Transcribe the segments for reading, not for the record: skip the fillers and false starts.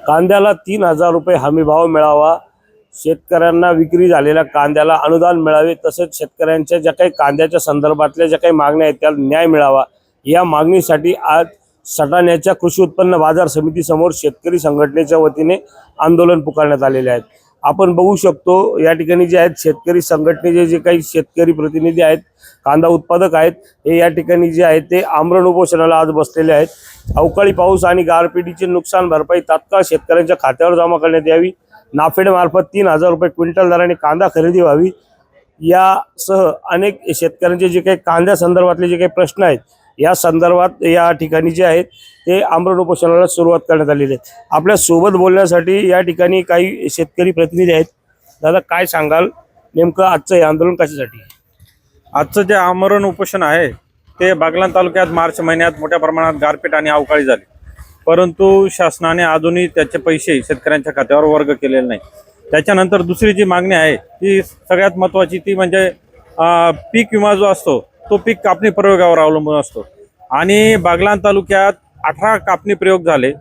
कांद्याला 3,000 रुपये हमीभाव मिळावा, शेतकऱ्यांना विक्री झालेल्या कांद्याला अनुदान मिळावे, तसेच शेतकऱ्यांच्या ज्या काही कांद्याच्या संदर्भातल्या ज्या काही मागण्या आहेत त्याला न्याय मिळावा, या मागणीसाठी आज सटाण्याच्या कृषी उत्पन्न बाजार समितीसमोर शेतकरी संघटनेच्या वतीने आंदोलन पुकारण्यात आलेले आहेत। आपण बघू शकतो या ठिकाणी जे आहेत शेतकरी संघटनेचे जे काही शेतकरी प्रतिनिधी आहेत, कांदा उत्पादक आहेत, हे या ठिकाणी जे आहेत ते आमरण उपोषणाला आज बसलेले आहेत। अवकाळी पाऊस आणि गारपिटीचे नुकसान भरपाई तात्काळ शेतकऱ्यांच्या खात्यावर जमा करण्यात यावी, नाफेड मार्फत 3,000 रुपये क्विंटल दराने कांदा खरेदी व्हावी, यासह अनेक शेतकऱ्यांचे जे काही कांद्या संदर्भातले जे काही प्रश्न आहेत या संदर्भात या ठिकाणी जे आहेत ते आमरण उपोषणाला सुरुवात करण्यात आलेली आहे। आपल्या सोबत बोलण्यासाठी या ठिकाणी काही शेतकरी प्रतिनिधी आहेत। दादा, काय सांगाल नेमकं आजचं हे आंदोलन कशासाठी? आजचं जे आमरण उपोषण आहे ते बागलाण तालुक्यात मार्च महिन्यात मोठ्या प्रमाणात गारपीट आणि अवकाळी झाली, परंतु शासनाने अजूनही त्याचे पैसे शेतकऱ्यांच्या खात्यावर वर्ग केलेले नाही। त्याच्यानंतर दुसरी जी मागणी आहे ती सगळ्यात महत्त्वाची, ती म्हणजे पीक विमा जो असतो तो पीक कापणी प्रयोगावर अवलंबून असतो आणि बागलाण तालुक्यात 18 कापणी प्रयोग झाले,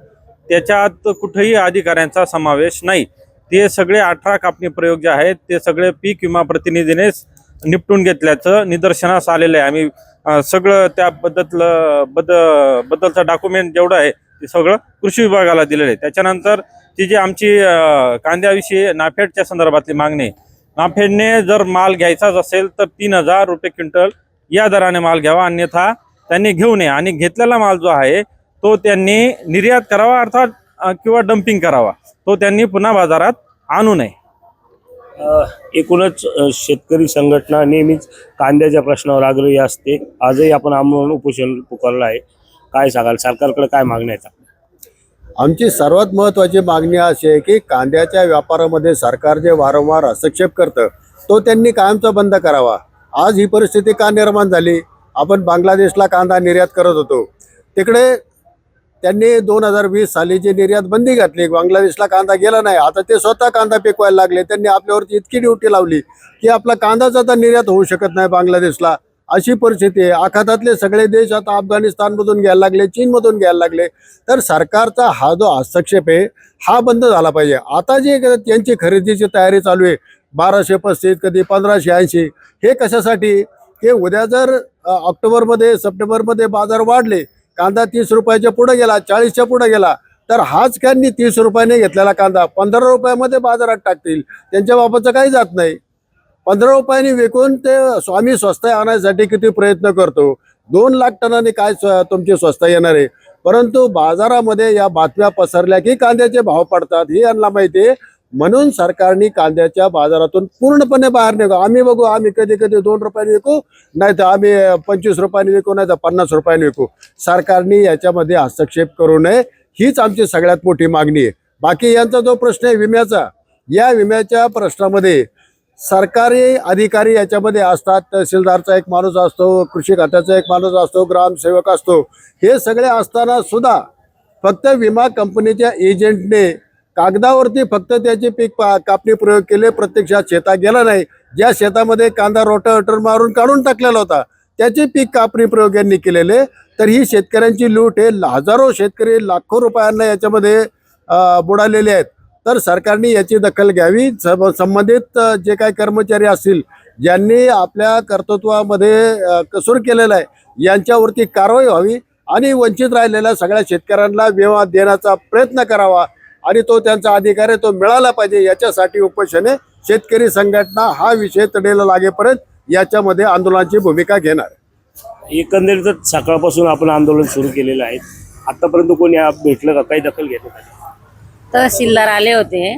त्याच्यात कुठेही अधिकाऱ्यांचा समावेश नाही। ते सगळे 18 कापणी प्रयोग जे आहेत ते सगळे पीक विमा प्रतिनिधीनेच निपटून घेतल्याचं निदर्शनास आलेलं आहे। आम्ही सगळं त्या बद्दलचं डॉक्युमेंट जेवढं आहे ते सगळं कृषी विभागाला दिलेलं आहे। त्याच्यानंतर ती जी आमची कांद्याविषयी नाफेडच्या संदर्भातली मागणी, नाफेडने जर माल घ्यायचाच असेल तर 3,000 रुपये क्विंटल या दराने माल घ्यावा, अन्यथा त्यांनी घेऊ नये आणि घेतलेला माल जो आहे तो त्यांनी निर्यात करावा, अर्थात किंवा डम्पिंग करावा, तो त्यांनी पुन्हा बाजारात आणू नये। एकूणच शेतकरी संघटना नेहमीच कांद्याच्या प्रश्नावर आग्रही असते। आजही आपण आमरण उपोषण पुकारलं आहे। काय सांगाल, सरकारकडे काय मागण्या आहेत? आमची सर्वात महत्त्वाची मागणी अशी आहे की कांद्याच्या व्यापारामध्ये सरकार जे वारंवार हस्तक्षेप करतं तो त्यांनी कायमचा बंद करावा। आज ही परिस्थिती का निर्माण झाली? आपण बांगलादेशला कांदा निर्यात करत होतो, तिकडे त्यांनी 2020 साली जी निर्यात बंदी घातली, बांगलादेशला कांदा गेला नाही, आता ते स्वतः कांदा पिकवायला लागले। त्यांनी आपल्यावरती इतकी ड्युटी लावली की आपला कांदाच आता निर्यात होऊ शकत नाही बांगलादेशला, अशी परिस्थिती आहे। आखातातले सगळे देश आता अफगाणिस्तानमधून घ्यायला लागले, चीनमधून घ्यायला लागले। तर सरकारचा हा जो हस्तक्षेप आहे हा बंद झाला पाहिजे। आता जे त्यांची खरेदीची तयारी चालू आहे 1235, कधी 1580, हे कशासाठी? की उद्या जर ऑक्टोबरमध्ये सप्टेंबरमध्ये बाजार वाढले, कांदा 30 रुपयाच्या पुढे गेला, 40च्या पुढे गेला, तर हाच त्यांनी 30 रुपयाने घेतलेला कांदा 15 रुपयामध्ये बाजारात टाकतील, त्यांच्या बाबतचं काही जात नाही। 15 रुपयांनी विकून ते आम्ही स्वस्त आणण्यासाठी किती प्रयत्न करतो, 2 लाख टनांनी काय तुमची स्वस्त येणार आहे? परंतु बाजारामध्ये या बातम्या पसरल्या की कांद्याचे भाव पडतात, हे यांना माहिती आहे, म्हणून सरकारने कांद्याच्या बाजारातून पूर्णपणे बाहेर निघू। आम्ही बघू, आम्ही कधी कधी 2 रुपयाने विकू, नाही तर आम्ही 25 रुपयाने विकू, नाही तर 50 रुपयाने विकू। सरकारने याच्यामध्ये हस्तक्षेप करू नये, हीच आमची सगळ्यात मोठी मागणी आहे। बाकी यांचा जो प्रश्न आहे विम्याचा, या विम्याच्या प्रश्नामध्ये सरकारी अधिकारी याच्यामध्ये असतात, तहसीलदारचा एक माणूस असतो, कृषी खात्याचा एक माणूस असतो, ग्रामसेवक असतो, हे सगळे असताना सुद्धा फक्त विमा कंपनीच्या एजंटने कागदावरती फक्त त्याचे पीक कापणी प्रयोग केले, प्रत्यक्षात शेतात गेला नाही। ज्या शेतामध्ये कांदा रोटावेटर मारून काढून टाकलेला होता त्याचे पीक कापणी प्रयोग यांनी केलेले। तर ही शेतकऱ्यांची लूट आहे, हजारो शेतकरी लाखो रुपयांना याच्यामध्ये बुडालेले आहेत। तर सरकारने याची दखल घ्यावी, संबंधित जे काही कर्मचारी असतील ज्यांनी आपल्या कर्तृत्वामध्ये कसूर केलेला आहे यांच्यावरती कारवाई व्हावी आणि वंचित राहिलेल्या सगळ्या शेतकऱ्यांना विमा देण्याचा प्रयत्न करावा आणि तो त्यांचा अधिकार आहे तो मिळाला पाहिजे। याच्यासाठी उपोषणे शेतकरी संघटना हा विषय तडेला लागेपर्यंत याच्यामध्ये आंदोलनाची भूमिका घेणार। एकंदरीतच सकाळपासून आपण आंदोलन सुरू केलेलं आहे, आतापर्यंत कोणी भेटलं का, काही दखल घेतलं का? तहसीलदार आले होते,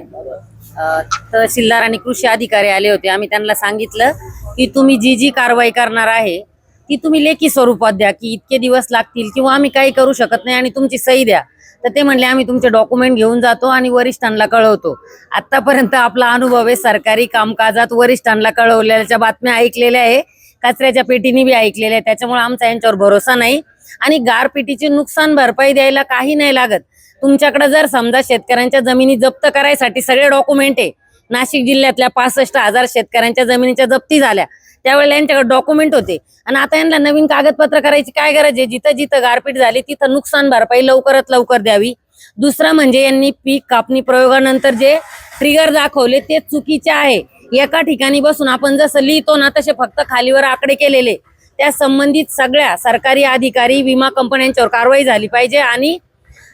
तहसीलदार आणि कृषी अधिकारी आले होते। आम्ही त्यांना सांगितलं की तुम्ही जी कारवाई करणार आहे ती तुम्ही लेखी स्वरूपात द्या, की इतके दिवस लागतील किंवा आम्ही काही करू शकत नाही आणि तुमची सही द्या। तर ते म्हणले आम्ही तुमचे डॉक्युमेंट घेऊन जातो आणि वरिष्ठांना कळवतो। आतापर्यंत आपला अनुभव आहे सरकारी कामकाजात वरिष्ठांना कळवल्याच्या बातम्या ऐकलेल्या आहे, कचऱ्याच्या पेटीने बी ऐकलेल्या आहे, त्याच्यामुळे आमचा यांच्यावर भरोसा नाही। आणि गारपिटीची नुकसान भरपाई द्यायला काही नाही लागत। तुमच्याकडे जर समजा शेतकऱ्यांच्या जमिनी जप्त करायसाठी सगळे डॉक्युमेंट आहे, नाशिक जिल्ह्यातल्या 65,000 शेतकऱ्यांच्या जमिनीच्या जप्ती झाल्या, त्यावेळेला यांच्याकडे डॉक्युमेंट होते आणि आता यांना नवीन कागदपत्र करायची काय गरज आहे? जिथं जिथं गारपीट झाली तिथं नुकसान भरपाई लवकरात लवकर द्यावी, दुसरं म्हणजे यांनी पीक कापणी प्रयोगानंतर जे ट्रिगर दाखवले ते चुकीचे आहे. एका ठिकाणी बसून आपण जसं लिहितो ना तसे फक्त खालीवर आकडे केलेले, त्या संबंधित सगळ्या सरकारी अधिकारी विमा कंपन्यांच्यावर कारवाई झाली पाहिजे आणि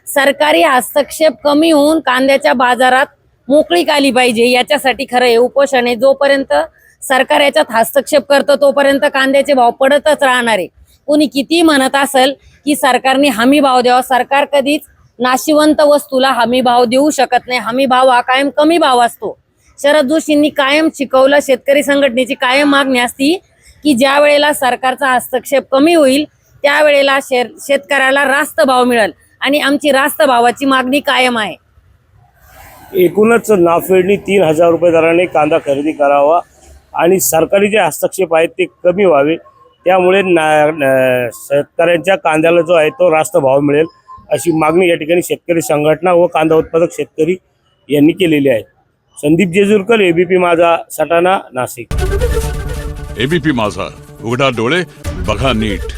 सरकारी हस्तक्षेप कमी होऊन कांद्याच्या बाजारात मोकळीक आली पाहिजे. याच्यासाठी खरं हे उपोषण आहे. जोपर्यंत सरकार याच्यात हस्तक्षेप करतं तोपर्यंत कांद्याचे भाव पडतच राहणार आहे. कोणी किती म्हणत असेल की सरकारने हमी भाव द्यावा, सरकार कधीच नाशिवंत वस्तूला हमी भाव देऊ शकत नाही. हमी भाव हा कायम कमी भाव असतो. शरद जोशींनी कायम शिकवलं, शेतकरी संघटनेची कायम मागणी असती की ज्या वेळेला सरकारचा हस्तक्षेप कमी होईल त्यावेळेला शेतकऱ्याला रास्त भाव मिळेल आणि आमची रास्त भावाची मागणी कायम आहे. एकूणच नाफेडनी 3,000 रुपये दराने कांदा खरेदी करावा आणि सरकारी जे हस्तक्षेप आहेत ते कमी व्हावे, त्यामुळे शेतकऱ्यांच्या कांद्याला जो आहे तो रास्त भाव मिळेल अशी मागणी या ठिकाणी शेतकरी संघटना व कांदा उत्पादक शेतकरी यांनी केलेली आहे. संदीप जेजुरकर, एबीपी माझा, सटाणा, नाशिक. एबीपी माझा, उघडा डोळे बघा नीट.